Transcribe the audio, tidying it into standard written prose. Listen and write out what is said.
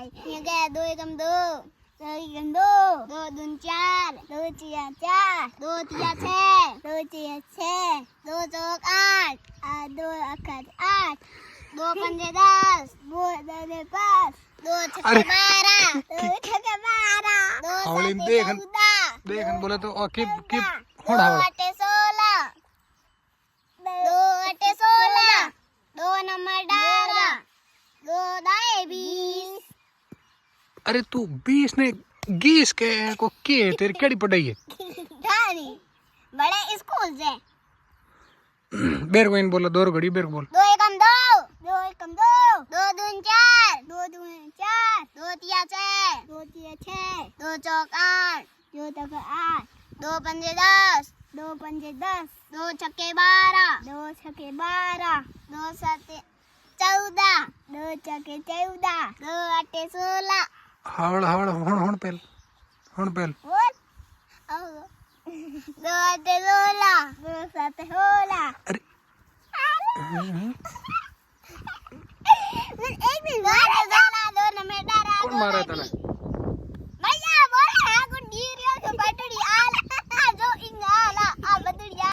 भाई ये गया 2 एकम 2 2 एकम 2 2 दून 4 2 चिया 4 2 तिया 6 2 चिया 6 2 चौक 8 2 अखर 8 2 पंजे 10 2 दे 5 2 छक्के 12 2 छक्के 12 2 हावली साते देखन 14 देखन बोले तो किप 2 होड़ा होड़ा आटे 16 2 आटे 16 2 नंबर 18 2 दाए 20 अरे तू 20 ने 20 के को के तेरी केड़ी पढ़ाई है धारी बड़े स्कूल से बेर को इन बोला दो घड़ी बेर को बोल 2 एकम 2 2 एकम 2 2 दून 4 2 दून 4 2 तिया 6 2 तिया 6 2 चौक 8 2 चौक 8 2 पंजे 10 2 पंजे 10 2 छक्के 12 2 छक्के 12 2 साते 14 2 छक्के 14 2 आटे 16 हावड़ हावड़ हुण पेल और 2 आटे 16 2 साते 16 अरे एक दिन 2 आटे 16 2 नंबर 18 कौन मारा तने